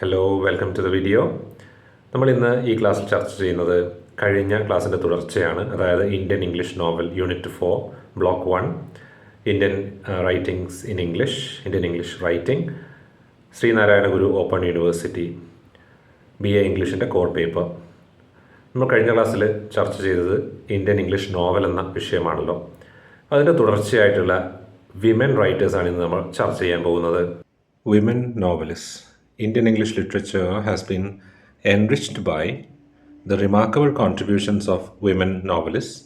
Hello welcome to the video. നമ്മൾ ഇന്ന് ഈ ക്ലാസ്സിൽ ചർച്ച ചെയ്യുന്നത് കഴിഞ്ഞ ക്ലാസ്സിൻ്റെ തുടർച്ചയാണ്. അതായത് Indian English novel unit 4 block 1 Indian writings in English, Indian English writing, Sreenarayana Guru open university BA ഇംഗ്ലീഷിൻ്റെ കോർ പേപ്പർ. നമ്മൾ കഴിഞ്ഞ ക്ലാസ്സിൽ ചർച്ച ചെയ്തത് ഇന്ത്യൻ ഇംഗ്ലീഷ് നോവൽ എന്ന വിഷയമാണല്ലോ. അതിൻ്റെ തുടർച്ചയായിട്ടുള്ള വിമൻ റൈറ്റേഴ്സാണ് ഇന്ന് നമ്മൾ ചർച്ച ചെയ്യാൻ പോകുന്നത്. Women novelist. Indian English literature has been enriched by the remarkable contributions of women novelists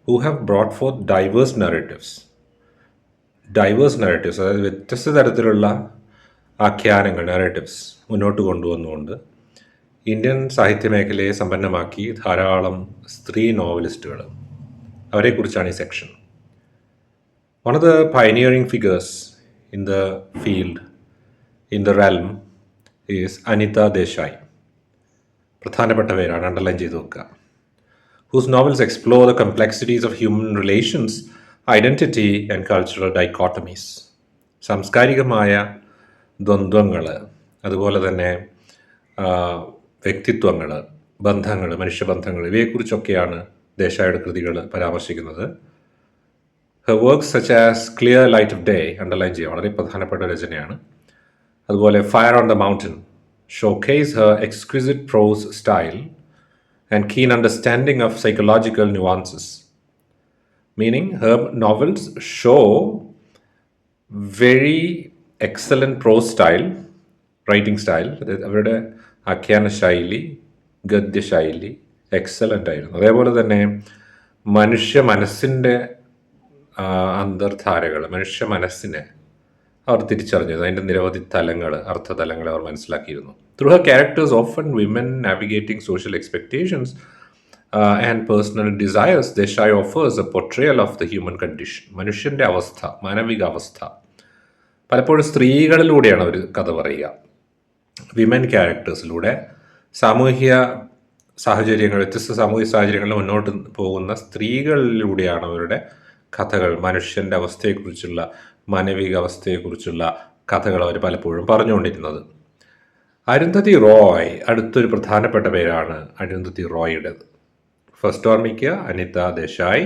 who have brought forth diverse narratives. അതായത് വ്യത്യസ്ത തരത്തിലുള്ള ആഖ്യാനങ്ങൾ, നാരേറ്റീവ്സ് മുന്നോട്ട് കൊണ്ടുവന്നുകൊണ്ട് ഇന്ത്യൻ സാഹിത്യ മേഖലയെ സമ്പന്നമാക്കി ധാരാളം സ്ത്രീ നോവലിസ്റ്റുകൾ. അവരെക്കുറിച്ചാണ് ഈ section. One of the pioneering figures in the field, in the realm is Anita Desai. പ്രധാനപ്പെട്ട പേരാണ്, അണ്ടർലൈൻ ചെയ്ത് വെക്കുക. whose novels explore the complexities of human relations, identity and cultural dichotomies. സാംസ്കാരികമായ ദ്വന്ദ്വങ്ങൾ, അതുപോലെ തന്നെ വ്യക്തിത്വങ്ങൾ, ബന്ധങ്ങൾ, മനുഷ്യബന്ധങ്ങൾ, ഇവയെക്കുറിച്ചൊക്കെയാണ് ദേശായിയുടെ കൃതികൾ പരാമർശിക്കുന്നത്. her works such as Clear Light of Day, underline ചെയ്യുക, വളരെ പ്രധാനപ്പെട്ട രചനയാണ്. അതുപോലെ fire on the mountain showcase her exquisite prose style and keen understanding of psychological nuances. Meaning, her novels show very excellent prose style, writing style. അവരുടെ ആഖ്യാന ശൈലി, ഗദ്യ ശൈലി excellent ആയിരുന്നു. അതേപോലെ തന്നെ മനുഷ്യ മനസ്സിൻ്റെ അന്തർധാരകൾ, മനുഷ്യ മനസ്സിനെ അവർ തിരിച്ചറിഞ്ഞത്, അതിൻ്റെ നിരവധി തലങ്ങൾ, അർത്ഥതലങ്ങൾ അവർ മനസ്സിലാക്കിയിരുന്നു. Through her characters often women navigating social expectations and personal desires, Desai offers A portrayal of the human condition. മനുഷ്യൻ്റെ അവസ്ഥ, മാനവിക അവസ്ഥ പലപ്പോഴും സ്ത്രീകളിലൂടെയാണ് അവർ കഥ പറയുക. വിമൻ ക്യാരക്ടേഴ്സിലൂടെ സാമൂഹ്യ സാഹചര്യങ്ങൾ, വ്യത്യസ്ത സാമൂഹ്യ സാഹചര്യങ്ങളിൽ മുന്നോട്ട് പോകുന്ന സ്ത്രീകളിലൂടെയാണ് അവരുടെ കഥകൾ, മനുഷ്യൻ്റെ അവസ്ഥയെക്കുറിച്ചുള്ള, മാനവിക അവസ്ഥയെക്കുറിച്ചുള്ള കഥകൾ അവർ പലപ്പോഴും പറഞ്ഞുകൊണ്ടിരുന്നത്. അരുന്ധതി റോയ് അടുത്തൊരു പ്രധാനപ്പെട്ട പേരാണ് അരുന്ധതി റോയുടേത്. ഫസ്റ്റ് ഓർമ്മിക്കുക, അനിത ദേശായി.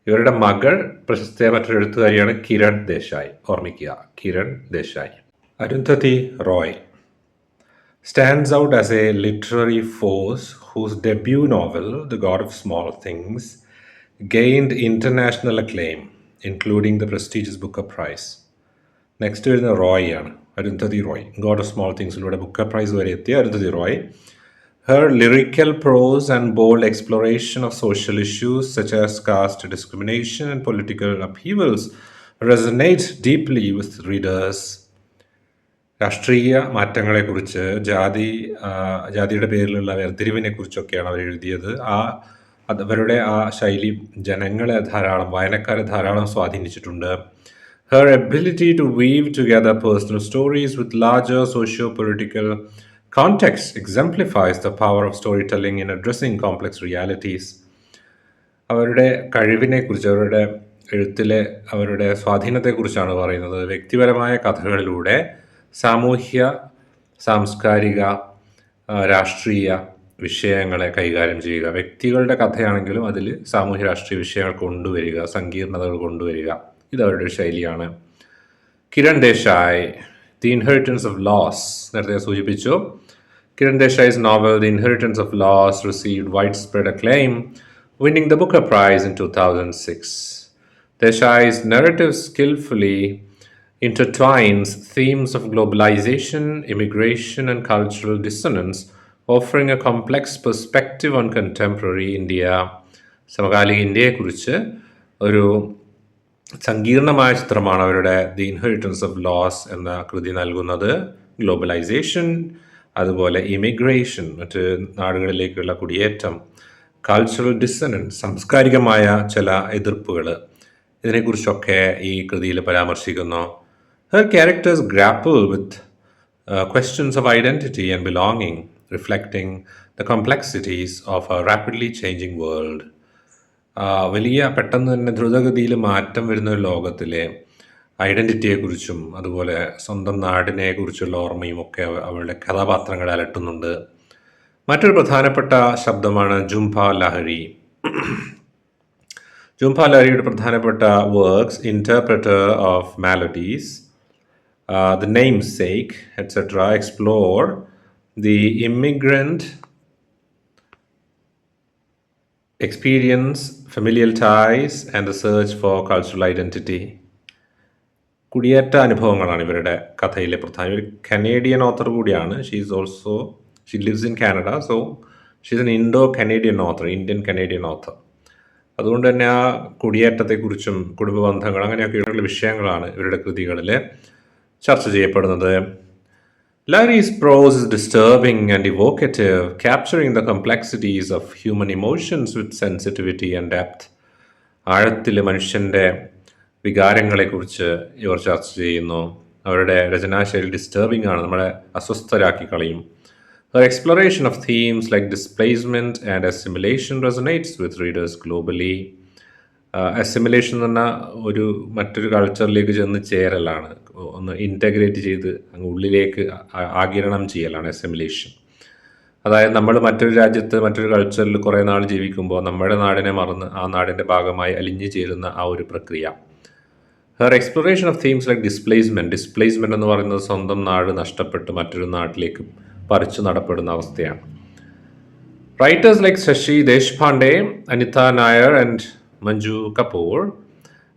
ഇവരുടെ മകൾ പ്രശസ്തയായ മറ്റൊരു എഴുത്തുകാരിയാണ് കിരൺ ദേശായി. ഓർമ്മിക്കുക, Kiran Desai. Arundhati Roy stands out as a literary force whose debut novel, The God of Small Things, gained international acclaim, including the prestigious Booker Prize. Next വരുന്ന റോയ് ആണ്, Arundhati Roy. God of small തിങ്സിലൂടെ ബുക്കർ പ്രൈസ് വരെ എത്തിയ Arundhati Roy. Her lyrical prose and bold exploration of social issues such as caste discrimination and political upheavals resonate deeply with readers. രാഷ്ട്രീയ മാറ്റങ്ങളെക്കുറിച്ച്, ജാതിയുടെ പേരിലുള്ള വേർതിരിവിനെക്കുറിച്ചൊക്കെയാണ് അവർ എഴുതിയത്. അവരുടെ ആ ശൈലി ജനങ്ങളെ ധാരാളം, വായനക്കാരെ ധാരാളം സ്വാധീനിച്ചിട്ടുണ്ട്. Her ability to weave together personal stories with larger socio-political context exemplifies the power of storytelling in addressing complex realities. അവരുടെ കഴിവിനെക്കുറിച്ച്, അവരുടെ എഴുത്തിലെ അവരുടെ സ്വാധീനത്തെക്കുറിച്ചാണ് പറയുന്നത്. വ്യക്തിപരമായ കഥകളിലൂടെ സാമൂഹ്യ, സാംസ്കാരിക, രാഷ്ട്രീയ വിഷയങ്ങളെ കൈകാര്യം ചെയ്യുക. വ്യക്തികളുടെ കഥയാണെങ്കിലും അതിൽ സാമൂഹ്യ രാഷ്ട്രീയ വിഷയങ്ങൾ കൊണ്ടുവരിക, സങ്കീർണതകൾ കൊണ്ടുവരിക, ഇതവരുടെ ഒരു ശൈലിയാണ്. Kiran Desai, the inheritance of loss, നേരത്തെ സൂചിപ്പിച്ചു. Kiran Desai's novel the inheritance of loss received widespread acclaim, winning the Booker Prize in 2006. Desai's narrative skillfully intertwines themes of globalization, immigration, and cultural dissonance, offering a complex perspective on contemporary India. സമകാലിക ഇന്ത്യയെക്കുറിച്ച് ഒരു സങ്കീർണമായ ചിത്രമാണ് അവരുടെ the inheritance of loss എന്ന കൃതി നൽകുന്നത്. Globalisation, അതുപോലെ immigration, മറ്റ് നാടുകളിലേക്കുള്ള കുടിയേറ്റം, കൾച്ചറൽ ഡിസനൻസ്, സാംസ്കാരികമായ ചില എതിർപ്പുകൾ, ഇതിനെക്കുറിച്ചൊക്കെ ഈ കൃതിയിൽ പരാമർശിക്കുന്നു. Her characters grapple with questions of identity and belonging, reflecting the complexities of a rapidly changing world. വലിയ പെട്ടെന്ന് തന്നെ ദ്രുതഗതിയിൽ മാറ്റം വരുന്ന ഒരു ലോകത്തിലെ ഐഡൻറ്റിറ്റിയെക്കുറിച്ചും അതുപോലെ സ്വന്തം നാടിനെക്കുറിച്ചുള്ള ഓർമ്മയും ഒക്കെ അവളുടെ കഥാപാത്രങ്ങളെ അലട്ടുന്നുണ്ട്. മറ്റൊരു പ്രധാനപ്പെട്ട ശബ്ദമാണ് ജുംഫ ലഹരി. ജുംഫ ലഹരിയുടെ പ്രധാനപ്പെട്ട works interpreter of maladies, the namesake etcetera explore the immigrant experience, familial ties, and the search for cultural identity. കുടിയേറ്റ അനുഭവങ്ങളാണ് ഇവരുടെ കഥയിലെ പ്രധാന. ഒരു കനേഡിയൻ ഓത്തർ കൂടിയാണ്. She lives in Canada, so she's an Indo Canadian author, Indian Canadian author. അതുകൊണ്ട് തന്നെ ആ കുടിയേറ്റത്തെക്കുറിച്ചും കുടുംബ ബന്ധങ്ങൾ അങ്ങനെയൊക്കെയുള്ള വിഷയങ്ങളാണ് ഇവരുടെ കൃതികളിൽ ചർച്ച ചെയ്യപ്പെടുന്നത്. Lahiri's prose is disturbing and evocative, capturing the complexities of human emotions with sensitivity and depth. ആഴത്തിൽ മനുഷ്യൻ്റെ വികാരങ്ങളെക്കുറിച്ച് ഇവർ ചർച്ച ചെയ്യുന്നു. അവരുടെ രചനാശൈലി ഡിസ്റ്റർബിംഗ് ആണ്, നമ്മളെ അസ്വസ്ഥരാക്കി കളയും. Her exploration of themes like displacement and assimilation resonates with readers globally. Assimilation എന്ന് പറഞ്ഞാൽ മറ്റൊരു കൾച്ചറിലേക്ക് ചെന്ന് ചേരലാണ്, ഒന്ന് ഇൻറ്റഗ്രേറ്റ് ചെയ്ത് അങ്ങ് ഉള്ളിലേക്ക് ആഗിരണം ചെയ്യലാണ് അസിമിലേഷൻ. അതായത് നമ്മൾ മറ്റൊരു രാജ്യത്ത് മറ്റൊരു കൾച്ചറിൽ കുറേ നാൾ ജീവിക്കുമ്പോൾ നമ്മുടെ നാടിനെ മറന്ന് ആ നാടിൻ്റെ ഭാഗമായി അലിഞ്ഞു ചേരുന്ന ആ ഒരു പ്രക്രിയ. Her exploration of themes like displacement എന്ന് പറയുന്നത് സ്വന്തം നാട് നഷ്ടപ്പെട്ട് മറ്റൊരു നാട്ടിലേക്ക് പറിച്ചു നടപ്പെടുന്ന അവസ്ഥയാണ്. Writers like Shashi Deshpande, Anita Nair and Manju Kapoor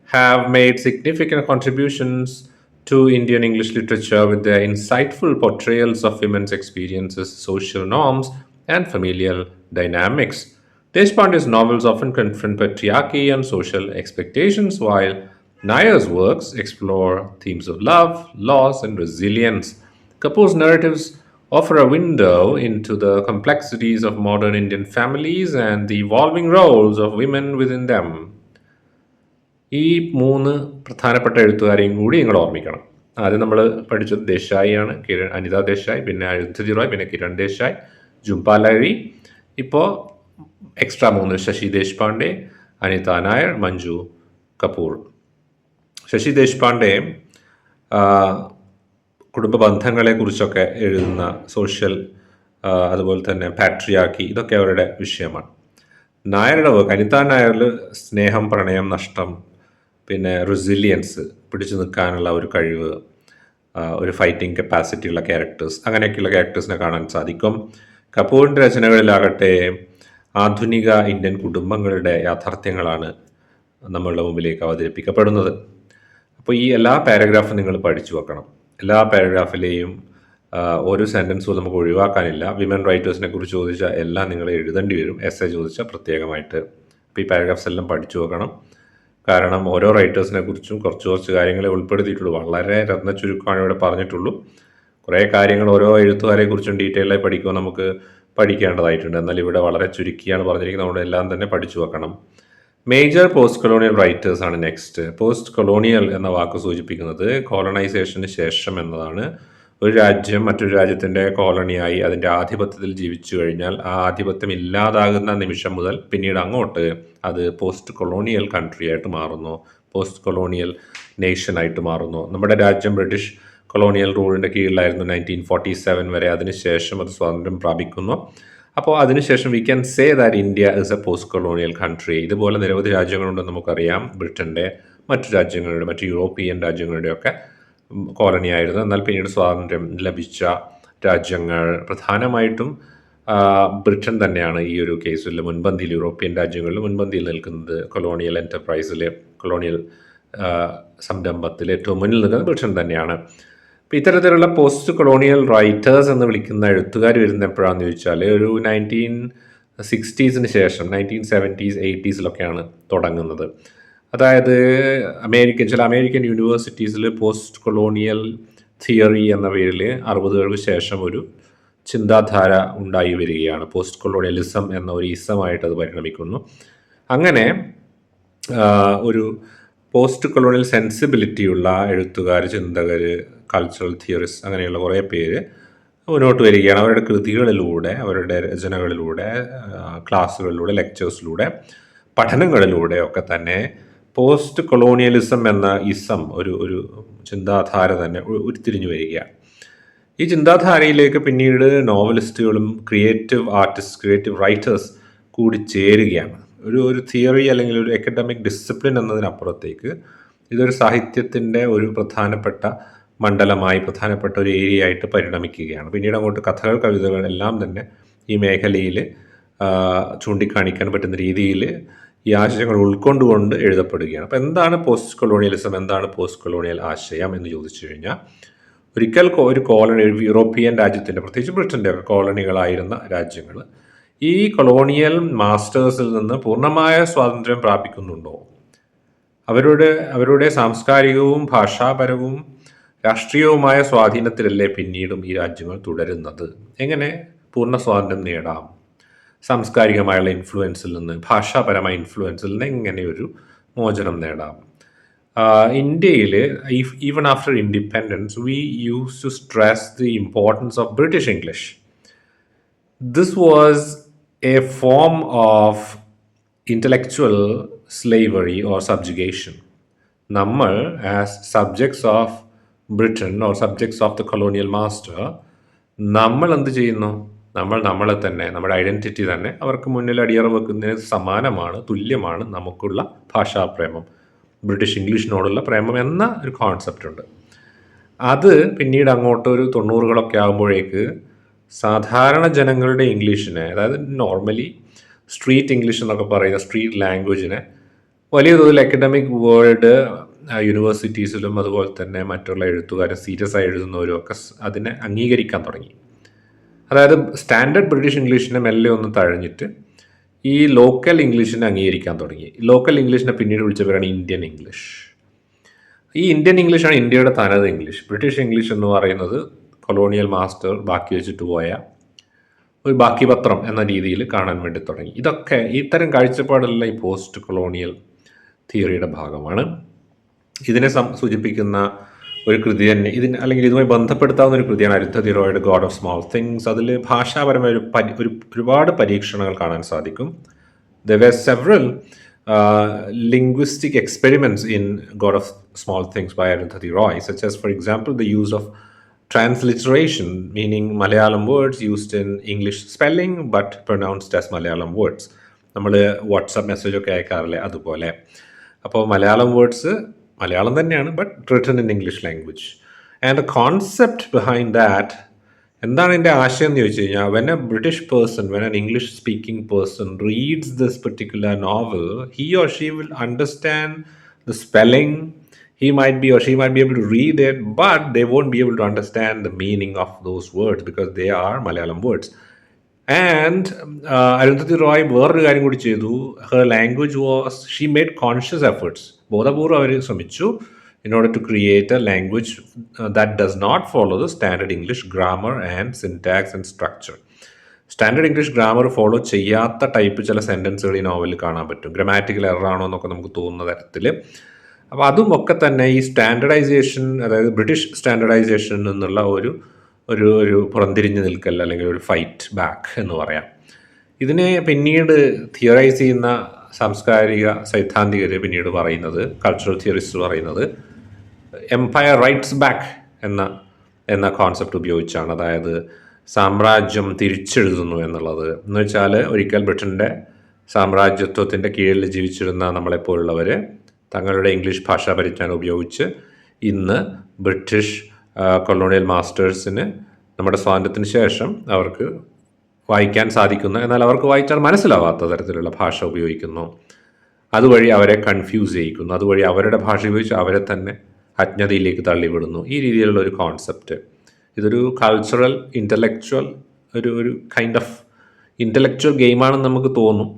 have made significant contributions to Indian English literature with their insightful portrayals of women's experiences, social norms, and familial dynamics. Deshpande's novels often confront patriarchy and social expectations, while Nayar's works explore themes of love, loss, and resilience. Kapoor's narratives offer a window into the complexities of modern Indian families and the evolving roles of women within them. ഈ 3 പ്രധാനപ്പെട്ട എഴുത്തുകാരെയും കൂടി നിങ്ങൾ ഓർമ്മിക്കണം. ആദ്യം നമ്മൾ പഠിച്ചത് ദേശായിയാണ്, അനിത ദേശായി, പിന്നെ അരുന്ധതി റോയ്, പിന്നെ കിരൺ ദേശായി, ജുംഫ ലഹരി. ഇപ്പോൾ എക്സ്ട്രാ 3 ശശി ദേശ്പാണ്ഡെ, അനിത നായർ, മഞ്ജു കപൂർ. ശശി ദേശ്പാണ്ഡെ കുടുംബ ബന്ധങ്ങളെക്കുറിച്ചൊക്കെ എഴുതുന്ന സോഷ്യൽ, അതുപോലെ തന്നെ പാട്രിയാർക്കി, ഇതൊക്കെ അവരുടെ വിഷയമാണ്. നായരുടെ വർക്ക്, അനിത നായരിൽ സ്നേഹം, പ്രണയം, നഷ്ടം, പിന്നെ റെസിലിയൻസ്, പിടിച്ചു നിൽക്കാനുള്ള ഒരു കഴിവ്, ഒരു ഫൈറ്റിംഗ് കപ്പാസിറ്റി ഉള്ള ക്യാരക്ടേഴ്സ്, അങ്ങനെയൊക്കെയുള്ള ക്യാരക്ടേഴ്സിനെ കാണാൻ സാധിക്കും. കപൂറിൻ്റെ രചനകളിലാകട്ടെ ആധുനിക ഇന്ത്യൻ കുടുംബങ്ങളുടെ യാഥാർത്ഥ്യങ്ങളാണ് നമ്മളുടെ മുമ്പിലേക്ക് അവതരിപ്പിക്കപ്പെടുന്നത്. അപ്പോൾ ഈ എല്ലാ പാരഗ്രാഫും നിങ്ങൾ പഠിച്ചു വെക്കണം. എല്ലാ പാരഗ്രാഫിലെയും ഒരു സെൻറ്റൻസും നമുക്ക് ഒഴിവാക്കാനില്ല. വിമൻ റൈറ്റേഴ്സിനെ കുറിച്ച് ചോദിച്ചാൽ എല്ലാം നിങ്ങൾ എഴുതേണ്ടി വരും, എസ്സേ ചോദിച്ചാൽ പ്രത്യേകമായിട്ട്. അപ്പോൾ ഈ പാരഗ്രാഫ്സ് എല്ലാം പഠിച്ചു വെക്കണം. കാരണം ഓരോ റൈറ്റേഴ്സിനെ കുറിച്ചും കുറച്ച് കാര്യങ്ങളെ ഉൾപ്പെടുത്തിയിട്ടുള്ളൂ. വളരെ ചുരുക്കമാണ് ഇവിടെ പറഞ്ഞിട്ടുള്ളൂ. കുറേ കാര്യങ്ങൾ ഓരോ എഴുത്തുകാരെ കുറിച്ചും ഡീറ്റെയിലായി പഠിക്കുമ്പോൾ നമുക്ക് പഠിക്കേണ്ടതായിട്ടുണ്ട്. എന്നാൽ ഇവിടെ വളരെ ചുരുക്കിയാണ് പറഞ്ഞിരിക്കുന്നത്. അതുകൊണ്ട് എല്ലാം തന്നെ പഠിച്ചു വെക്കണം. മേജർ പോസ്റ്റ് കൊളോണിയൽ റൈറ്റേഴ്സാണ് നെക്സ്റ്റ്. പോസ്റ്റ് കൊളോണിയൽ എന്ന വാക്ക് സൂചിപ്പിക്കുന്നത് കോളനൈസേഷന് ശേഷം എന്നതാണ്. ഒരു രാജ്യം മറ്റൊരു രാജ്യത്തിൻ്റെ കോളണിയായി അതിൻ്റെ ആധിപത്യത്തിൽ ജീവിച്ചു കഴിഞ്ഞാൽ ആ ആധിപത്യം ഇല്ലാതാകുന്ന നിമിഷം മുതൽ പിന്നീട് അങ്ങോട്ട് അത് പോസ്റ്റ് കൊളോണിയൽ കൺട്രി ആയിട്ട് മാറുന്നു, പോസ്റ്റ് കൊളോണിയൽ നേഷനായിട്ട് മാറുന്നു. നമ്മുടെ രാജ്യം ബ്രിട്ടീഷ് കൊളോണിയൽ റൂളിൻ്റെ കീഴിലായിരുന്നു 1947 വരെ. അതിനുശേഷം അത് സ്വാതന്ത്ര്യം പ്രാപിക്കുന്നു. അപ്പോൾ അതിനുശേഷം we can say that India is A post colonial country. ഇതുപോലെ നിരവധി രാജ്യങ്ങളുണ്ടെന്ന് നമുക്കറിയാം. ബ്രിട്ടൻ്റെ, മറ്റു രാജ്യങ്ങളുടെ, മറ്റു യൂറോപ്യൻ രാജ്യങ്ങളുടെയൊക്കെ കോളനിയായിരുന്നു. എന്നാൽ പിന്നീട് സ്വാതന്ത്ര്യം ലഭിച്ച രാജ്യങ്ങൾ പ്രധാനമായിട്ടും ബ്രിട്ടൻ തന്നെയാണ് ഈ ഒരു കേസിൽ മുൻപന്തിയിൽ, യൂറോപ്യൻ രാജ്യങ്ങളിൽ മുൻപന്തിയിൽ നിൽക്കുന്നത്. കൊളോണിയൽ എൻ്റർപ്രൈസിൽ, കൊളോണിയൽ സംരംഭത്തിൽ ഏറ്റവും മുന്നിൽ നിൽക്കുന്നത് ബ്രിട്ടൻ തന്നെയാണ്. അപ്പോൾ ഇത്തരത്തിലുള്ള പോസ്റ്റ് കൊളോണിയൽ റൈറ്റേഴ്സ് എന്ന് വിളിക്കുന്ന എഴുത്തുകാർ വരുന്ന എപ്പോഴാണെന്ന് ചോദിച്ചാൽ ഒരു 1960s ശേഷം 1970s 80s തുടങ്ങുന്നത്. അതായത് ചില അമേരിക്കൻ യൂണിവേഴ്സിറ്റീസിൽ പോസ്റ്റ് കൊളോണിയൽ തിയറി എന്ന പേരിൽ 60കൾക്ക് ശേഷം ഒരു ചിന്താധാര ഉണ്ടായി വരികയാണ്. പോസ്റ്റ് കൊളോണിയലിസം എന്ന ഒരു ഇസമായിട്ട് അത് പരിണമിക്കുന്നു. അങ്ങനെ ഒരു പോസ്റ്റ് കൊളോണിയൽ സെൻസിബിലിറ്റിയുള്ള എഴുത്തുകാർ, ചിന്തകർ, കൾച്ചറൽ തിയറിസ്റ്റ്, അങ്ങനെയുള്ള കുറേ പേര് മുന്നോട്ട് വരികയാണ്. അവരുടെ കൃതികളിലൂടെ, അവരുടെ രചനകളിലൂടെ, ക്ലാസ്സുകളിലൂടെ, ലെക്ചേഴ്സിലൂടെ, പഠനങ്ങളിലൂടെ ഒക്കെ തന്നെ പോസ്റ്റ് കൊളോണിയലിസം എന്ന ഇസം ഒരു ചിന്താധാര തന്നെ ഉരുത്തിരിഞ്ഞു വരികയാണ്. ഈ ചിന്താധാരയിലേക്ക് പിന്നീട് നോവലിസ്റ്റുകളും ക്രിയേറ്റീവ് റൈറ്റേഴ്സ് കൂടി ചേരുകയാണ്. ഒരു തിയറി അല്ലെങ്കിൽ ഒരു അക്കാഡമിക് ഡിസിപ്ലിൻ എന്നതിനപ്പുറത്തേക്ക് ഇതൊരു സാഹിത്യത്തിൻ്റെ ഒരു പ്രധാനപ്പെട്ട മണ്ഡലമായി, പ്രധാനപ്പെട്ട ഒരു ഏരിയ ആയിട്ട് പരിണമിക്കുകയാണ്. പിന്നീട് അങ്ങോട്ട് കഥകൾ, കവിതകൾ എല്ലാം തന്നെ ഈ മേഖലയിൽ ചൂണ്ടിക്കാണിക്കാൻ പറ്റുന്ന രീതിയിൽ ഈ ആശയങ്ങൾ ഉൾക്കൊണ്ടുകൊണ്ട് എഴുതപ്പെടുകയാണ്. അപ്പോൾ എന്താണ് പോസ്റ്റ് കൊളോണിയലിസം, എന്താണ് പോസ്റ്റ് കൊളോണിയൽ ആശയം എന്ന് ചോദിച്ചു കഴിഞ്ഞാൽ, ഒരിക്കൽ ഒരു യൂറോപ്യൻ രാജ്യത്തിൻ്റെ, പ്രത്യേകിച്ച് ബ്രിട്ടൻ്റെ കോളനികളായിരുന്ന രാജ്യങ്ങൾ ഈ കൊളോണിയൽ മാസ്റ്റേഴ്സിൽ നിന്ന് പൂർണ്ണമായ സ്വാതന്ത്ര്യം പ്രാപിക്കുന്നുണ്ടോ? അവരുടെ സാംസ്കാരികവും ഭാഷാപരവും രാഷ്ട്രീയവുമായ സ്വാധീനത്തിലല്ലേ പിന്നീടും ഈ രാജ്യങ്ങൾ തുടരുന്നത്? എങ്ങനെ പൂർണ്ണ സ്വാതന്ത്ര്യം നേടാം? സാംസ്കാരികമായുള്ള ഇൻഫ്ലുവൻസിൽ നിന്ന്, ഭാഷാപരമായ ഇൻഫ്ലുവൻസിൽ നിന്ന് എങ്ങനെ ഒരു മോചനം നേടാം? ഇന്ത്യയിൽ even after independence we use to stress the importance of British English. This was a form of intellectual slavery or subjugation. നമ്മൾ as subjects of Britain or subjects of the colonial master, നമ്മൾ എന്ത് ചെയ്യുന്നു? നമ്മളെ തന്നെ, നമ്മുടെ identity തന്നെ അവർക്ക് മുന്നിൽ അടിയറ വെക്കുന്നതിന് സമാനമാണ്, തുല്യമാണ് നമുക്കുള്ള ഭാഷാപ്രേമം, ബ്രിട്ടീഷ് ഇംഗ്ലീഷിനോടുള്ള പ്രേമം എന്ന ഒരു കോൺസെപ്റ്റ് ഉണ്ട്. അത് പിന്നീട് അങ്ങോട്ട് ഒരു 90കളൊക്കെ ആകുമ്പോഴേക്ക് സാധാരണ ജനങ്ങളുടെ ഇംഗ്ലീഷിനെ, അതായത് നോർമലി സ്ട്രീറ്റ് ഇംഗ്ലീഷ് എന്നൊക്കെ പറയുന്ന സ്ട്രീറ്റ് ലാംഗ്വേജിനെ വലിയ തോതിൽ അക്കാഡമിക് വേൾഡ് യൂണിവേഴ്സിറ്റീസിലും അതുപോലെ തന്നെ മറ്റുള്ള എഴുത്തുകാരും സീരിയസ് ആയി എഴുതുന്നവരും ഒക്കെ അതിനെ അംഗീകരിക്കാൻ തുടങ്ങി. അതായത് സ്റ്റാൻഡേർഡ് ബ്രിട്ടീഷ് ഇംഗ്ലീഷിനെ മെല്ലെ ഒന്ന് തഴഞ്ഞിട്ട് ഈ ലോക്കൽ ഇംഗ്ലീഷിനെ അംഗീകരിക്കാൻ തുടങ്ങി. ലോക്കൽ ഇംഗ്ലീഷിനെ പിന്നീട് വിളിച്ച പേരാണ് ഇന്ത്യൻ ഇംഗ്ലീഷ്. ഈ ഇന്ത്യൻ ഇംഗ്ലീഷാണ് ഇന്ത്യയുടെ തനത് ഇംഗ്ലീഷ്. ബ്രിട്ടീഷ് ഇംഗ്ലീഷ് എന്ന് പറയുന്നത് കൊളോണിയൽ മാസ്റ്റർ ബാക്കി വെച്ചിട്ട് പോയ ഒരു ബാക്കി പത്രം എന്ന രീതിയിൽ കാണാൻ വേണ്ടി തുടങ്ങി. ഇതൊക്കെ ഇത്തരം കാഴ്ചപ്പാടെല്ലാം ഈ പോസ്റ്റ് കൊളോണിയൽ തിയറിയുടെ ഭാഗമാണ്. ഇതിനെ സൂചിപ്പിക്കുന്ന ഒരു കൃതി തന്നെ അല്ലെങ്കിൽ ഇതുമായി ബന്ധപ്പെടുത്താവുന്ന ഒരു കൃതിയാണ് അരുന്ധതി റോയുടെ ഗോഡ് ഓഫ് സ്മോൾ തിങ്സ്. അതിൽ ഭാഷാപരമായ ഒരുപാട് പരീക്ഷണങ്ങൾ കാണാൻ സാധിക്കും. There were several linguistic experiments in God of Small Things by Arundhati Roy, such as, for example, the use of transliteration, meaning Malayalam words used in English spelling but pronounced as Malayalam words. നമ്മൾ WhatsApp മെസ്സേജൊക്കെ അയക്കാറില്ലേ, അതുപോലെ. അപ്പോൾ Malayalam words Malayalam തന്നെയാണ്, but written in English language. And the concept behind that, എന്താണ് എൻ്റെ ആശയം എന്ന് ചോദിച്ചു കഴിഞ്ഞാൽ, when A British person, when N English speaking person reads this particular novel, he or she will understand the spelling. He might be or she might be able to read it, but they won't be able to understand the meaning of those words because they are Malayalam words. And Arundhati Roy വേറൊരു കാര്യം കൂടി ചെയ്തു. Her language was, she made conscious efforts. ബോധപൂർവ്വം അവർ ശ്രമിച്ചു in order to create a language that does not follow the standard English grammar and syntax and structure. Standard English grammar follow ചെയ്യാത്ത type ചില സെൻറ്റൻസുകൾ ഈ നോവലിൽ കാണാൻ പറ്റും. ഗ്രാമാറ്റിക്കൽ എറർ ആണോ എന്നൊക്കെ നമുക്ക് തോന്നുന്ന തരത്തിൽ. അപ്പോൾ അതും ഒക്കെ തന്നെ ഈ സ്റ്റാൻഡർഡൈസേഷൻ, അതായത് ബ്രിട്ടീഷ് സ്റ്റാൻഡർഡൈസേഷനിൽ നിന്നുള്ള ഒരു പുറംതിരിഞ്ഞ് നിൽക്കൽ അല്ലെങ്കിൽ ഒരു ഫൈറ്റ് ബാക്ക് എന്ന് പറയാം. ഇതിനെ പിന്നീട് തിയറൈസ് ചെയ്യുന്ന സാംസ്കാരിക സൈദ്ധാന്തികർ പിന്നീട് പറയുന്നത്, കൾച്ചറൽ തിയറിസ്റ്റ് പറയുന്നത്, എംപയർ റൈറ്റ്സ് ബാക്ക് എന്ന കോൺസെപ്റ്റ് ഉപയോഗിച്ചാണ്. അതായത് സാമ്രാജ്യം തിരിച്ചെഴുതുന്നു എന്നുള്ളത്. എന്ന് വെച്ചാൽ ഒരിക്കൽ ബ്രിട്ടൻ്റെ സാമ്രാജ്യത്വത്തിൻ്റെ കീഴിൽ ജീവിച്ചിരുന്ന നമ്മളെപ്പോലുള്ളവർ തങ്ങളുടെ ഇംഗ്ലീഷ് ഭാഷാ പരിജ്ഞാനം ഉപയോഗിച്ച് ഇന്ന് ബ്രിട്ടീഷ് കൊളോണിയൽ മാസ്റ്റേഴ്സിന് നമ്മുടെ സ്വാതന്ത്ര്യത്തിന് ശേഷം അവർക്ക് വായിക്കാൻ സാധിക്കുന്ന, എന്നാൽ അവർക്ക് വായിച്ചാൽ മനസ്സിലാവാത്ത തരത്തിലുള്ള ഭാഷ ഉപയോഗിക്കുന്നു. അതുവഴി അവരെ കൺഫ്യൂസ് ചെയ്യിക്കുന്നു. അതുവഴി അവരുടെ ഭാഷ ഉപയോഗിച്ച് അവരെ തന്നെ അജ്ഞതയിലേക്ക് തള്ളിവിടുന്നു. ഈ രീതിയിലുള്ള ഒരു കോൺസെപ്റ്റ്. ഇതൊരു കൾച്ചറൽ ഇൻ്റലക്ച്വൽ ഒരു കൈൻഡ് ഓഫ് ഇൻ്റലക്ച്വൽ ഗെയിമാണെന്ന് നമുക്ക് തോന്നും.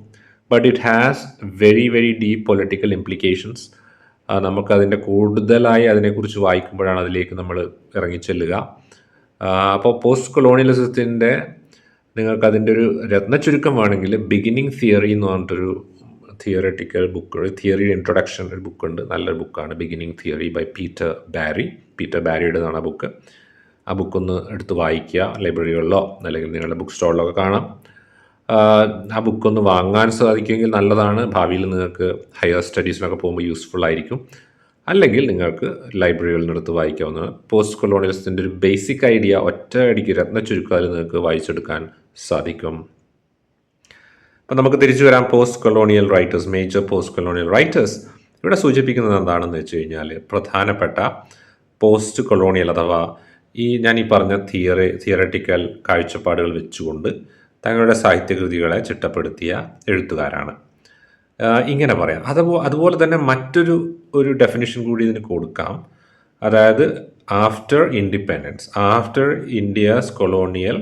But it has very very deep political implications. നമുക്കതിൻ്റെ കൂടുതലായി അതിനെക്കുറിച്ച് വായിക്കുമ്പോഴാണ് അതിലേക്ക് നമ്മൾ ഇറങ്ങിച്ചെല്ലുക. അപ്പോൾ പോസ്റ്റ് കൊളോണിയലിസത്തിൻ്റെ നിങ്ങൾക്കതിൻ്റെ ഒരു രത്നച്ചുരുക്കം വേണമെങ്കിൽ ബിഗിനിങ് തിയറി എന്ന് പറഞ്ഞിട്ടൊരു തിയററ്റിക്കൽ ബുക്ക്, തിയറി ഇൻട്രൊഡക്ഷൻ ഒരു ബുക്കുണ്ട്. നല്ലൊരു ബുക്കാണ് ബിഗിനിങ് തിയറി ബൈ പീറ്റർ ബാരിയുടേതാണ് ആ ബുക്ക്. ആ ബുക്കൊന്ന് എടുത്ത് വായിക്കുക. ലൈബ്രറികളിലോ അല്ലെങ്കിൽ നിങ്ങളുടെ ബുക്ക് സ്റ്റോളിലൊക്കെ കാണാം. ആ ബുക്കൊന്ന് വാങ്ങാൻ സാധിക്കുമെങ്കിൽ നല്ലതാണ്. ഭാവിയിൽ നിങ്ങൾക്ക് ഹയർ സ്റ്റഡീസിനൊക്കെ പോകുമ്പോൾ യൂസ്ഫുൾ ആയിരിക്കും. അല്ലെങ്കിൽ നിങ്ങൾക്ക് ലൈബ്രറികളിൽ നിന്നെടുത്ത് വായിക്കാവുന്നതാണ്. പോസ്റ്റ് കൊളോണിയലിസത്തിൻ്റെ ഒരു ബേസിക് ഐഡിയ ഒറ്റ അടിക്ക് രത്ന ചുരുക്കത്തിൽ നിങ്ങൾക്ക് വായിച്ചെടുക്കാൻ സാധിക്കും. അപ്പം നമുക്ക് തിരിച്ചു വരാം. Post colonial writers, major post colonial writers ഇവിടെ സൂചിപ്പിക്കുന്നത് എന്താണെന്ന് വെച്ച് കഴിഞ്ഞാൽ, പ്രധാനപ്പെട്ട പോസ്റ്റ് കൊളോണിയൽ അഥവാ ഞാൻ ഈ പറഞ്ഞ തിയററ്റിക്കൽ കാഴ്ചപ്പാടുകൾ വെച്ചുകൊണ്ട് തങ്ങളുടെ സാഹിത്യകൃതികളെ ചിട്ടപ്പെടുത്തിയ എഴുത്തുകാരാണ്. ഇങ്ങനെ പറയാം. അതുപോലെ തന്നെ ഒരു ഡെഫിനിഷൻ കൂടി ഇതിന് കൊടുക്കാം. അതായത് after independence, after India's colonial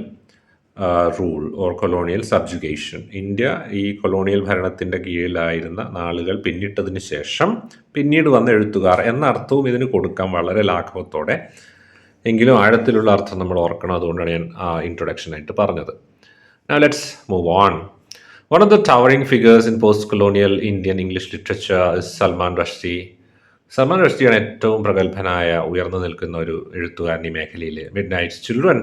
rule or colonial subjugation, India ഈ കൊളോണിയൽ ഭരണത്തിൻ്റെ കീഴിലായിരുന്ന നാളുകൾ പിന്നിട്ടതിന് ശേഷം പിന്നീട് വന്ന എഴുത്തുകാർ എന്ന അർത്ഥവും ഇതിന് കൊടുക്കാം, വളരെ ലാഘവത്തോടെ. എങ്കിലും ആഴത്തിലുള്ള അർത്ഥം നമ്മൾ ഓർക്കണം. അതുകൊണ്ടാണ് ഞാൻ ഇൻട്രൊഡക്ഷനായിട്ട് പറഞ്ഞത്. Now let's move on. One of the towering figures in post-colonial Indian English literature is Salman Rushdie. Salman റഷ്ദിയാണ് ഏറ്റവും പ്രഗത്ഭനായ ഉയർന്നു നിൽക്കുന്ന ഒരു എഴുത്തുകാരൻ ഈ മേഖലയിൽ. Midnight's Children,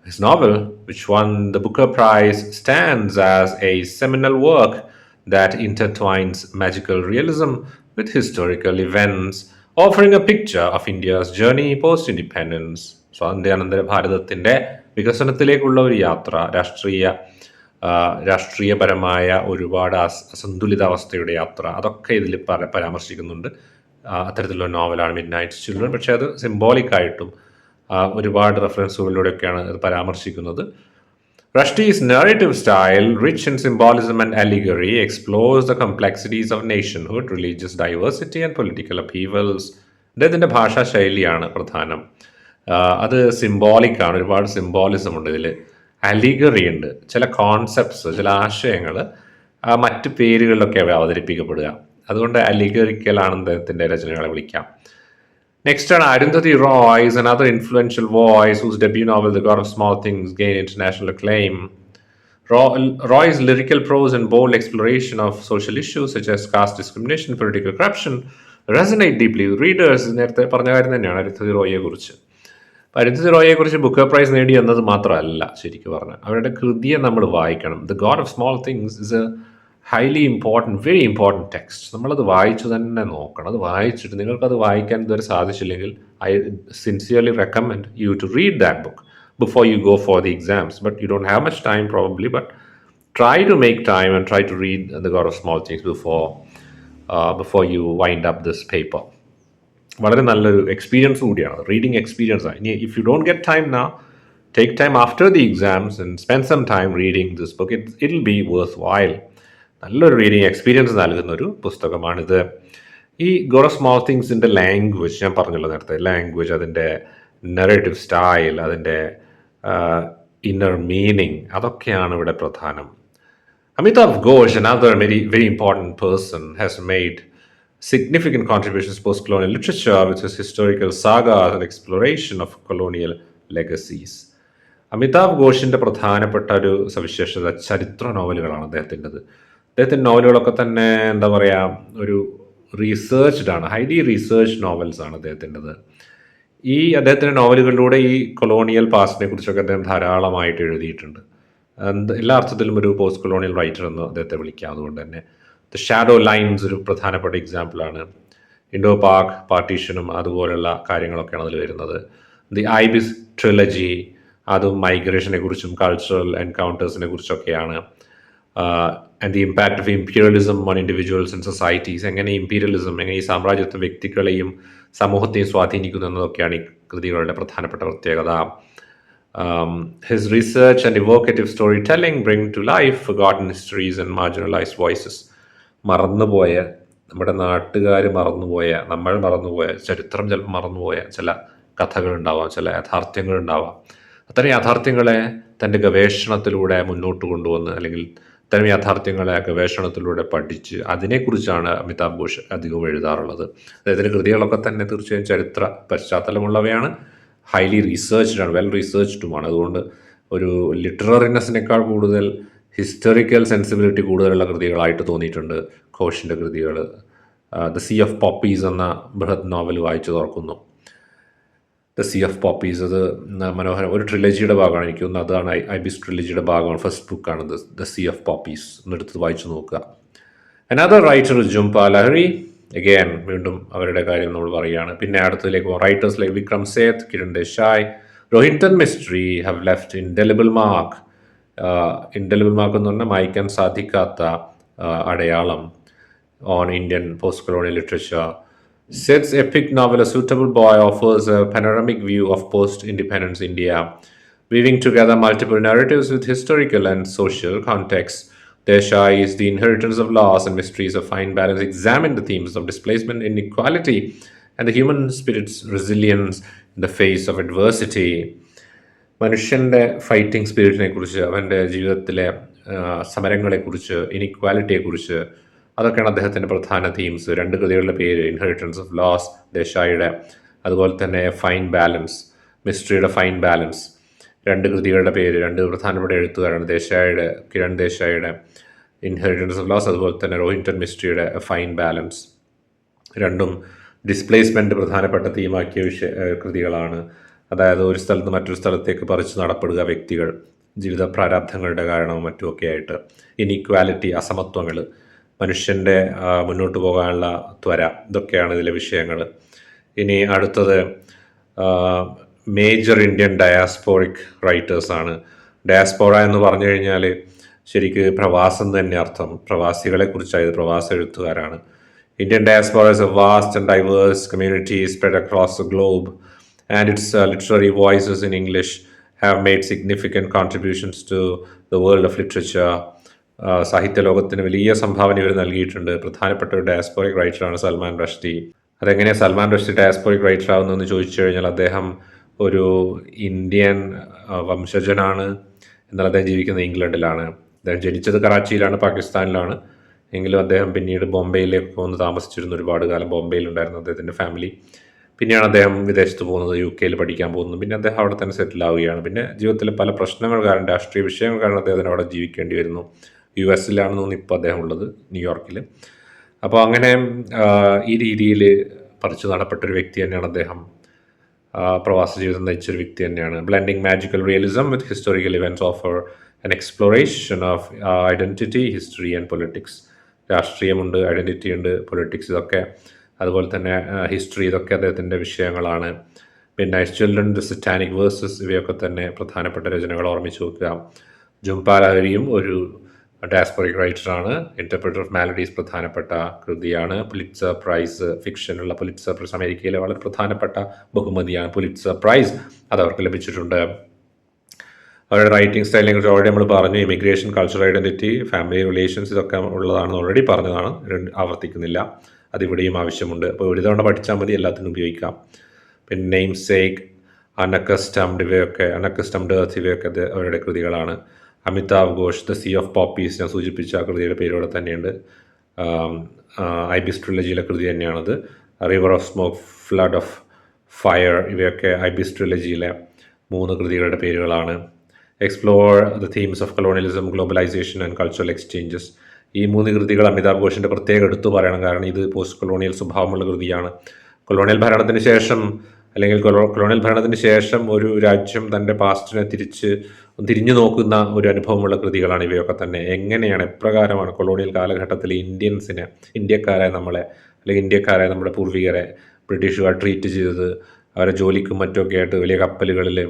his novel, which won the Booker Prize, stands as a seminal work that intertwines magical realism with historical events, offering a picture of India's journey post-independence. സ്വാതന്ത്ര്യാനന്തര ഭാരതത്തിൻ്റെ വികസനത്തിലേക്കുള്ള ഒരു യാത്ര, രാഷ്ട്രീയപരമായ ഒരുപാട് അസന്തുലിതാവസ്ഥയുടെ യാത്ര, അതൊക്കെ ഇതിൽ പരാമർശിക്കുന്നുണ്ട്. അത്തരത്തിലുള്ള നോവലാണ് മിഡ്നൈറ്റ്സ് ചിൽഡ്രൻ. പക്ഷേ അത് സിംബോളിക്കായിട്ടും ഒരുപാട് റെഫറൻസുകളിലൂടെയൊക്കെയാണ് അത് പരാമർശിക്കുന്നത്. Rushdie's narrative style, rich in symbolism and allegory, explores the complexities of nationhood, religious diversity and political upheavals. അദ്ദേഹത്തിൻ്റെ ഭാഷാശൈലിയാണ് പ്രധാനം. അത് സിംബോളിക്കാണ്, ഒരുപാട് സിംബോളിസം ഉണ്ട് ഇതിൽ. അലിഗറി ഉണ്ട്, ചില കോൺസെപ്റ്റ്സ്, ചില ആശയങ്ങൾ മറ്റ് പേരുകളിലൊക്കെ അവതരിപ്പിക്കപ്പെടുക. അതുകൊണ്ട് അലിഗറിക്കലാണ് അദ്ദേഹത്തിൻ്റെ രചനകളെ വിളിക്കാം. നെക്സ്റ്റ് ആണ് Arundhati Roy, is another influential voice whose debut novel The God of Small Things gained international acclaim. Roy's lyrical prose and bold exploration of social issues such as caste discrimination, political corruption resonate deeply with readers. നേരത്തെ പറഞ്ഞ കാര്യം തന്നെയാണ് അരുന്ധതി റോയിയെ കുറിച്ച്. Arundhati റോയിയെക്കുറിച്ച് Booker price നേടി എന്നത് മാത്രമല്ല, ശരിക്കും പറഞ്ഞാൽ അവരുടെ കൃതിയെ നമ്മൾ വായിക്കണം. The God of small things is A highly important, very important text. നമ്മളത് വായിച്ചു തന്നെ നോക്കണം. അത് വായിച്ചിട്ട് നിങ്ങൾക്കത് വായിക്കാൻ ഇതുവരെ സാധിച്ചില്ലെങ്കിൽ I sincerely recommend you to read that book before you go for the exams. But you don't have much time probably, but try to make time and try to read The God of Small Things before you wind up this paper. വളരെ നല്ലൊരു experience കൂടിയാണ്, reading experience ആണ്. ഇനി if you don't get time now, take time after the exams and spend some time reading this book. It will be worth while. നല്ലൊരു reading experience നൽകുന്ന ഒരു പുസ്തകമാണിത്. ഈ ഗോഡ് ഓഫ് സ്മോൾ തിങ്സിൻ്റെ language ഞാൻ പറഞ്ഞല്ലോ നേരത്തെ, ലാംഗ്വേജ്, അതിൻ്റെ നറേറ്റീവ് സ്റ്റൈൽ, അതിൻ്റെ ഇന്നർ മീനിങ്, അതൊക്കെയാണ് ഇവിടെ പ്രധാനം. Amitav Ghosh, another very important person, has made significant contributions to post-colonial literature with his historical sagas and exploration of colonial legacies. Amitabh ഘോഷിൻ്റെ പ്രധാനപ്പെട്ട ഒരു സവിശേഷത ചരിത്ര നോവലുകളാണ് അദ്ദേഹത്തിൻ്റെത്. അദ്ദേഹത്തിൻ്റെ നോവലുകളൊക്കെ തന്നെ എന്താ പറയുക, ഒരു റീസേർച്ച്ഡ് ആണ്, ഹൈലി റീസേർച്ച് നോവൽസ് ആണ് അദ്ദേഹത്തിൻ്റെത്. അദ്ദേഹത്തിൻ്റെ നോവലുകളിലൂടെ ഈ കൊളോണിയൽ പാസ്റ്റിനെ കുറിച്ചൊക്കെ അദ്ദേഹം ധാരാളമായിട്ട് എഴുതിയിട്ടുണ്ട്. എല്ലാ അർത്ഥത്തിലും ഒരു പോസ്റ്റ് കൊളോണിയൽ റൈറ്റർ എന്ന് അദ്ദേഹത്തെ വിളിക്കാം. അതുകൊണ്ട് തന്നെ ദ ഷാഡോ ലൈൻസ് ഒരു പ്രധാനപ്പെട്ട എക്സാമ്പിളാണ്. ഇൻഡോ പാക് പാർട്ടീഷനും അതുപോലുള്ള കാര്യങ്ങളൊക്കെയാണ് അതിൽ വരുന്നത്. ദി ഐബിസ് ട്രിലജി, അതും മൈഗ്രേഷനെ കുറിച്ചും കൾച്ചറൽ എൻകൗണ്ടേഴ്സിനെ കുറിച്ചൊക്കെയാണ്. And the impact of imperialism on individuals and societies, എങ്ങനെ ഇമ്പീരിയലിസം, എങ്ങനെ ഈ സാമ്രാജ്യത്വ വ്യക്തികളെയും സമൂഹത്തെയും സ്വാധീനിക്കുന്നു എന്നതൊക്കെയാണ് ഈ കൃതികളുടെ പ്രധാനപ്പെട്ട പ്രത്യേകത. His research and evocative storytelling bring to life forgotten histories and marginalized voices. മറന്നുപോയ, നമ്മുടെ നാട്ടുകാർ മറന്നുപോയ, നമ്മൾ മറന്നുപോയ, ചരിത്രം ചിലപ്പോൾ മറന്നുപോയ ചില കഥകളുണ്ടാവാം, ചില യാഥാർത്ഥ്യങ്ങളുണ്ടാവാം. അത്തരം യാഥാർത്ഥ്യങ്ങളെ തൻ്റെ ഗവേഷണത്തിലൂടെ മുന്നോട്ട് കൊണ്ടുവന്ന്, അല്ലെങ്കിൽ അത്തരം യാഥാർത്ഥ്യങ്ങളെ ഗവേഷണത്തിലൂടെ പഠിച്ച് അതിനെക്കുറിച്ചാണ് അമിതാഭ് ഘോഷ് അധികവും എഴുതാറുള്ളത്. അദ്ദേഹത്തിൻ്റെ കൃതികളൊക്കെ തന്നെ തീർച്ചയായും ചരിത്ര പശ്ചാത്തലമുള്ളവയാണ്, ഹൈലി റീസേർച്ച്ഡ് ആണ്, വെൽ റീസേർച്ച്ഡുമാണ്. അതുകൊണ്ട് ഒരു ലിറ്റററിനെസ്സിനേക്കാൾ കൂടുതൽ ഹിസ്റ്റോറിക്കൽ സെൻസിബിലിറ്റി കൂടുതലുള്ള കൃതികളായിട്ട് തോന്നിയിട്ടുണ്ട് ഘോഷിൻ്റെ കൃതികൾ. ദ സീ ഓഫ് പോപ്പീസ് എന്ന ബൃഹത് നോവൽ വായിച്ചു തുറക്കുന്നു. ദ സീ ഓഫ് പോപ്പീസ്, അത് മനോഹരം, ഒരു ട്രിലജിയുടെ ഭാഗമാണ്. എനിക്ക് തോന്നുന്നു അതാണ് ഐബിസ് ട്രിലജിയുടെ ഭാഗമാണ്. ഫസ്റ്റ് ബുക്കാണ് ദ സീ ഓഫ് പോപ്പീസ്. എന്നെടുത്ത് വായിച്ചു നോക്കുക. അനദർ റൈറ്റർ ജുംപ ലഹരി, അഗെയിൻ വീണ്ടും അവരുടെ കാര്യം നമ്മൾ പറയുകയാണ്. പിന്നെ അടുത്തതിലേക്ക് പോകും. Writers like Vikram Seth, Kiran Desai, Rohinton Mistry have left indelible mark. Indelible mark എന്ന് പറഞ്ഞാൽ മായ്ക്കാൻ സാധിക്കാത്ത അടയാളം on Indian post-colonial literature. Seth's epic novel A Suitable Boy offers a panoramic view of post-independence India, weaving together multiple narratives with historical and social context. Desai's The Inheritance of Loss and Mysteries of Fine Balance examine the themes of displacement, inequality, and the human spirit's resilience in the face of adversity. മനുഷ്യൻ്റെ fighting സ്പിരിറ്റിനെ കുറിച്ച്, അവൻ്റെ ജീവിതത്തിലെ സമരങ്ങളെക്കുറിച്ച്, ഇനിക്വാലിറ്റിയെക്കുറിച്ച്, അതൊക്കെയാണ് അദ്ദേഹത്തിൻ്റെ പ്രധാന themes. രണ്ട് കൃതികളുടെ പേര് inheritance of loss ദേശായിയുടെ, അതുപോലെ തന്നെ ഫൈൻ ബാലൻസ്, മിസ്റ്ററിയുടെ ഫൈൻ ബാലൻസ്. രണ്ട് കൃതികളുടെ പേര്, രണ്ട് പ്രധാനപ്പെട്ട എഴുത്തുകാരാണ്. ദേശായിയുടെ, കിരൺ ദേശായിയുടെ ഇൻഹെറിറ്റൻസ് ഓഫ് ലോസ്, അതുപോലെ തന്നെ റോഹിൻടൺ മിസ്ട്രിയുടെ ഫൈൻ ബാലൻസ്. രണ്ടും ഡിസ്പ്ലേസ്മെൻറ്റ് പ്രധാനപ്പെട്ട തീമാക്കിയ കൃതികളാണ്. അതായത് ഒരു സ്ഥലത്ത് മറ്റൊരു സ്ഥലത്തേക്ക് പറിച്ചു നടപ്പെടുക വ്യക്തികൾ, ജീവിത പ്രാരാബ്ധങ്ങളുടെ കാരണവും മറ്റുമൊക്കെ ആയിട്ട്. ഇനീക്വാലിറ്റി, അസമത്വങ്ങൾ, മനുഷ്യൻ്റെ മുന്നോട്ട് പോകാനുള്ള ത്വര, ഇതൊക്കെയാണ് ഇതിലെ വിഷയങ്ങൾ. ഇനി അടുത്തത് മേജർ ഇന്ത്യൻ ഡയാസ്പോറിക് റൈറ്റേഴ്സാണ്. ഡയാസ്പോറ എന്ന് പറഞ്ഞു കഴിഞ്ഞാൽ ശരിക്ക് പ്രവാസം തന്നെ അർത്ഥം, പ്രവാസികളെ കുറിച്ചായത്, പ്രവാസ എഴുത്തുകാരാണ്. Indian diaspora is a vast and diverse community spread across the globe, and its literary voices in English have made significant contributions to the world of literature. സാഹിത്യ ലോകത്തിന് വലിയ സംഭാവന ഇവർ നൽകിയിട്ടുണ്ട്. പ്രധാനപ്പെട്ട ഒരു ഡയാസ്പോറിക് റൈറ്ററാണ് സൽമാൻ റഷ്ദി. അതെങ്ങനെയാണ് സൽമാൻ റഷ്ദി ഡയാസ്പോറിക് റൈറ്റർ ആവുന്നതെന്ന് ചോദിച്ചു കഴിഞ്ഞാൽ, അദ്ദേഹം ഒരു ഇന്ത്യൻ വംശജനാണ്. എന്നാൽ അദ്ദേഹം ജീവിക്കുന്നത് ഇംഗ്ലണ്ടിലാണ്. അദ്ദേഹം ജനിച്ചത് കറാച്ചിയിലാണ്, പാകിസ്ഥാനിലാണ്. എങ്കിലും അദ്ദേഹം പിന്നീട് ബോംബെയിലേക്ക് വന്ന് താമസിച്ചിരുന്നു. ഒരുപാട് കാലം ബോംബെയിലുണ്ടായിരുന്നു അദ്ദേഹത്തിൻ്റെ ഫാമിലി. പിന്നെയാണ് അദ്ദേഹം വിദേശത്ത് പോകുന്നത്, UK പഠിക്കാൻ പോകുന്നത്. പിന്നെ അദ്ദേഹം അവിടെ തന്നെ സെറ്റിൽ ആവുകയാണ്. പിന്നെ ജീവിതത്തിൽ പല പ്രശ്നങ്ങൾ കാരണം, രാഷ്ട്രീയ വിഷയങ്ങൾ കാരണം അദ്ദേഹത്തിന് അവിടെ ജീവിക്കേണ്ടി വരുന്നു. US തോന്നുന്നു ഇപ്പോൾ അദ്ദേഹം ഉള്ളത്, ന്യൂയോർക്കിൽ. അപ്പോൾ അങ്ങനെ ഈ രീതിയിൽ പറിച്ചു നടപ്പെട്ടൊരു വ്യക്തി തന്നെയാണ് അദ്ദേഹം. പ്രവാസ ജീവിതം നയിച്ചൊരു വ്യക്തി തന്നെയാണ്. Blending magical realism with historical events offer an exploration of identity, history and politics. രാഷ്ട്രീയമുണ്ട്, ഐഡൻറ്റിറ്റി ഉണ്ട്, പൊളിറ്റിക്സ്, ഇതൊക്കെ, അതുപോലെ തന്നെ ഹിസ്റ്ററി, ഇതൊക്കെ അദ്ദേഹത്തിൻ്റെ വിഷയങ്ങളാണ്. പിന്നെ ചിൽഡ്രൻ, ദ സറ്റാനിക് വേഴ്സസ്, ഇവയൊക്കെ തന്നെ പ്രധാനപ്പെട്ട രചനകൾ ഓർമ്മിച്ച് വെക്കുക. ജുംപ ലഹരിയും ഒരു ഡയാസ്പോറിക് റൈറ്ററാണ്. ഇൻ്റർപ്രിറ്റർ ഓഫ് മാലഡീസ് പ്രധാനപ്പെട്ട കൃതിയാണ്. പുലിറ്റ്സർ പ്രൈസ്, ഫിക്ഷനുള്ള പുലിറ്റ്സർ പ്രൈസ്, അമേരിക്കയിലെ വളരെ പ്രധാനപ്പെട്ട ബഹുമതിയാണ് പുലിറ്റ്സർ പ്രൈസ്, അത് അവർക്ക് ലഭിച്ചിട്ടുണ്ട്. അവരുടെ റൈറ്റിംഗ് സ്റ്റൈലിനെ കുറിച്ച് ഓൾറെഡി നമ്മൾ പറഞ്ഞു. Immigration, cultural identity, family relations, ഇതൊക്കെ ഉള്ളതാണെന്ന് ഓൾറെഡി പറഞ്ഞതാണ്, ആവർത്തിക്കുന്നില്ല. അതിവിടെയും ആവശ്യമുണ്ട്. അപ്പോൾ ഒരു തവണ പഠിച്ചാൽ മതി, എല്ലാത്തിനും ഉപയോഗിക്കാം. പിന്നെ namesake, unaccustomed, unaccustomed earth, ഇവയൊക്കെ അവരുടെ കൃതികളാണ്. Amitav Ghosh, the sea of poppies, ഞാൻ സൂചിപ്പിച്ച ആ കൃതിയുടെ പേരോടെ തന്നെയുണ്ട്. ഐബിസ് ട്രിലജിയിലെ കൃതി തന്നെയാണത്. River of smoke, flood of fire, ഇവയൊക്കെ ഐബിസ് ട്രിലജിയിലെ 3 കൃതികളുടെ പേരുകളാണ്. Explore the themes of colonialism, globalisation and cultural exchanges. ഈ 3 കൃതികൾ അമിതാവ് ഘോഷിൻ്റെ പ്രത്യേകം എടുത്തു പറയണം. കാരണം ഇത് പോസ്റ്റ് കൊളോണിയൽ സ്വഭാവമുള്ള കൃതിയാണ്. കൊളോണിയൽ ഭരണത്തിന് ശേഷം, അല്ലെങ്കിൽ കൊളോണിയൽ ഭരണത്തിന് ശേഷം ഒരു രാജ്യം തൻ്റെ പാസ്റ്റിനെ തിരിഞ്ഞു നോക്കുന്ന ഒരു അനുഭവമുള്ള കൃതികളാണ് ഇവയൊക്കെ തന്നെ. എങ്ങനെയാണ്, എപ്രകാരമാണ് കൊളോണിയൽ കാലഘട്ടത്തിൽ ഇന്ത്യക്കാരായ നമ്മളെ, അല്ലെങ്കിൽ ഇന്ത്യക്കാരായ നമ്മുടെ പൂർവികരെ ബ്രിട്ടീഷുകാർ ട്രീറ്റ് ചെയ്തത്, അവരെ ജോലിക്കും മറ്റുമൊക്കെ ആയിട്ട് വലിയ കപ്പലുകളിൽ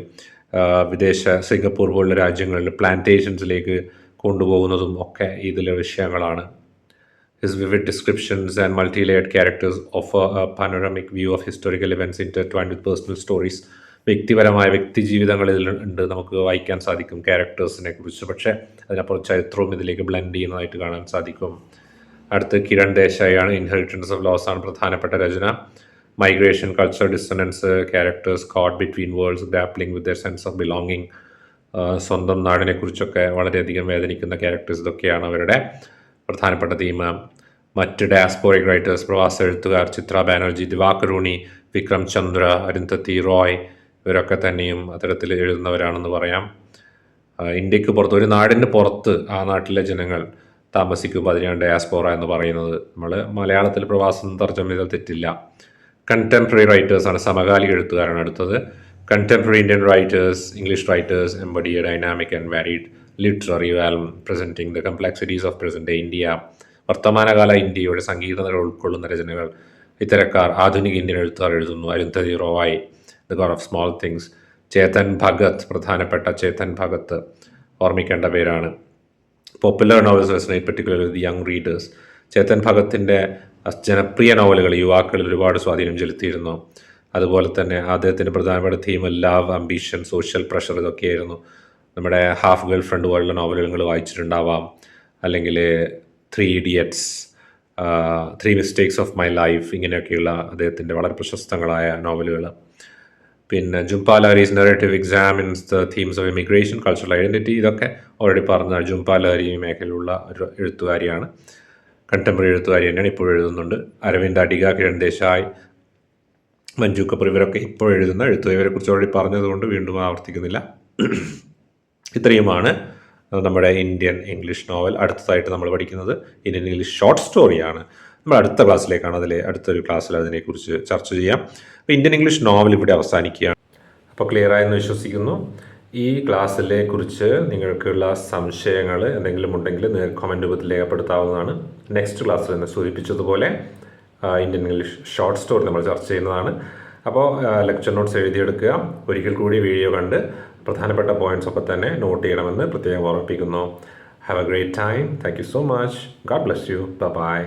വിദേശ, സിംഗപ്പൂർ പോലുള്ള രാജ്യങ്ങളിൽ പ്ലാന്റേഷൻസിലേക്ക് കൊണ്ടുപോകുന്നതും ഒക്കെ ഇതിലെ വിഷയങ്ങളാണ്. His vivid descriptions and multi-layered characters offer a panoramic view of historical events intertwined with personal stories. വ്യക്തിപരമായ വ്യക്തിജീവിതങ്ങൾ ഇതിലുണ്ട്, നമുക്ക് വായിക്കാൻ സാധിക്കും ക്യാരക്ടേഴ്സിനെ കുറിച്ച്. പക്ഷേ അതിനപ്പുറം ചരിത്രവും ഇതിലേക്ക് ബ്ലെൻഡ് ചെയ്യുന്നതായിട്ട് കാണാൻ സാധിക്കും. അടുത്ത് കിരൺ ദേശായിയാണ്. ഇൻഹെറിറ്റൻസ് ഓഫ് ലോസ് ആണ് പ്രധാനപ്പെട്ട രചന. Migration, culture dissonance, characters caught between worlds, grappling with their sense of belonging, സ്വന്തം നാടിനെക്കുറിച്ചൊക്കെ വളരെയധികം വേദനിക്കുന്ന ക്യാരക്ടേഴ്സ്, ഇതൊക്കെയാണ് അവരുടെ പ്രധാനപ്പെട്ട തീം. മറ്റ് ഡയാസ്പോറിക് റൈറ്റേഴ്സ്, പ്രവാസ എഴുത്തുകാർ ചിത്ര ബാനർജി, ദിവാകരൂണി, വിക്രം ചന്ദ്ര, അരുന്ധതി റോയ്, ഇവരൊക്കെ തന്നെയും അത്തരത്തിൽ എഴുതുന്നവരാണെന്ന് പറയാം. ഇന്ത്യക്ക് പുറത്ത്, ഒരു നാടിന് പുറത്ത് ആ നാട്ടിലെ ജനങ്ങൾ താമസിക്കുമ്പോൾ അതിനെയാണ് ഡയാസ്പോറ എന്ന് പറയുന്നത്. നമ്മൾ മലയാളത്തിൽ പ്രവാസം തർജ്ജമ ചെയ്താൽ തെറ്റില്ല. കണ്ടംപററി റൈറ്റേഴ്സാണ്, സമകാലിക എഴുത്തുകാരാണ് അടുത്തത്. Contemporary Indian writers, English writers embody a dynamic and varied literary realm presenting the complexities of present day India. വർത്തമാനകാല ഇന്ത്യയുടെ സംഗീതങ്ങൾ ഉൾക്കൊള്ളുന്ന രചനകൾ ഇത്തരക്കാർ ആധുനിക ഇന്ത്യൻ എഴുത്തുകാർ എഴുതുന്നു. Arundhati Roy, the God of small things. Chetan Bhagat, പ്രധാനപ്പെട്ട ചേതൻ ഭഗത് ഓർമ്മിക്കേണ്ട പേരാണ്. Popular novels resonate particularly with young readers. Chetan ഭഗത്തിൻ്റെ ജനപ്രിയ നോവലുകൾ യുവാക്കളിൽ ഒരുപാട് സ്വാധീനം ചെലുത്തിയിരുന്നു. അതുപോലെ തന്നെ അദ്ദേഹത്തിൻ്റെ പ്രധാനപ്പെട്ട theme love, ambition, social pressure ഇതൊക്കെയായിരുന്നു. നമ്മുടെ ഹാഫ് ഗേൾ ഫ്രണ്ട് പോലുള്ള നോവലുകൾ വായിച്ചിട്ടുണ്ടാവാം, അല്ലെങ്കിൽ 3 idiots, 3 mistakes of my life, ഇങ്ങനെയൊക്കെയുള്ള അദ്ദേഹത്തിൻ്റെ വളരെ പ്രശസ്തങ്ങളായ നോവലുകൾ. പിന്നെ Jhumpa Lahiri's narrative examines the themes of immigration, cultural identity, ഇതൊക്കെ ഓൾറെഡി പറഞ്ഞ ജുംപാ ലഹരി മേഖലയിലുള്ള ഒരു എഴുത്തുകാരിയാണ്. കണ്ടംപററി എഴുത്തുകാരി തന്നെയാണ്, ഇപ്പോൾ എഴുതുന്നുണ്ട്. അരവിന്ദ് അഡിഗ, കിരൺ ദേശായ്, മഞ്ജു കപൂർ, ഇവരൊക്കെ ഇപ്പോൾ എഴുതുന്ന എഴുത്തുകാരെ കുറിച്ച് ഓൾറെഡി പറഞ്ഞതുകൊണ്ട് വീണ്ടും ആവർത്തിക്കുന്നില്ല. ഇത്രയുമാണ് നമ്മുടെ ഇന്ത്യൻ ഇംഗ്ലീഷ് നോവൽ. അടുത്തതായിട്ട് നമ്മൾ പഠിക്കുന്നത് ഇന്ത്യൻ ഇംഗ്ലീഷ് ഷോർട്ട് സ്റ്റോറിയാണ്. നമ്മൾ അടുത്ത ക്ലാസ്സിലേക്കാണ് അടുത്തൊരു ക്ലാസ്സിൽ അതിനെക്കുറിച്ച് ചർച്ച ചെയ്യാം. അപ്പോൾ ഇന്ത്യൻ ഇംഗ്ലീഷ് നോവൽ ഇവിടെ അവസാനിക്കുകയാണ്. അപ്പോൾ ക്ലിയർ ആയെന്ന് വിശ്വസിക്കുന്നു. ഈ ക്ലാസ്സിലെ കുറിച്ച് നിങ്ങൾക്കുള്ള സംശയങ്ങൾ എന്തെങ്കിലും ഉണ്ടെങ്കിൽ കമൻറ്റ് രൂപത്തിൽ രേഖപ്പെടുത്താവുന്നതാണ്. നെക്സ്റ്റ് ക്ലാസ്സിൽ തന്നെ സൂചിപ്പിച്ചതുപോലെ ഇന്ത്യൻ ഇംഗ്ലീഷ് ഷോർട്ട് സ്റ്റോറി നമ്മൾ ചർച്ച ചെയ്യുന്നതാണ്. അപ്പോൾ ലെക്ചർ നോട്ട്സ് എഴുതിയെടുക്കുക. ഒരിക്കൽ കൂടി വീഡിയോ കണ്ട് പ്രധാനപ്പെട്ട പോയിന്റ്സ് ഒക്കെ തന്നെ നോട്ട് ചെയ്യണമെന്ന് പ്രത്യേകം ഓർമ്മിപ്പിക്കുന്നു. Have a great time. Thank you so much. God bless you. By.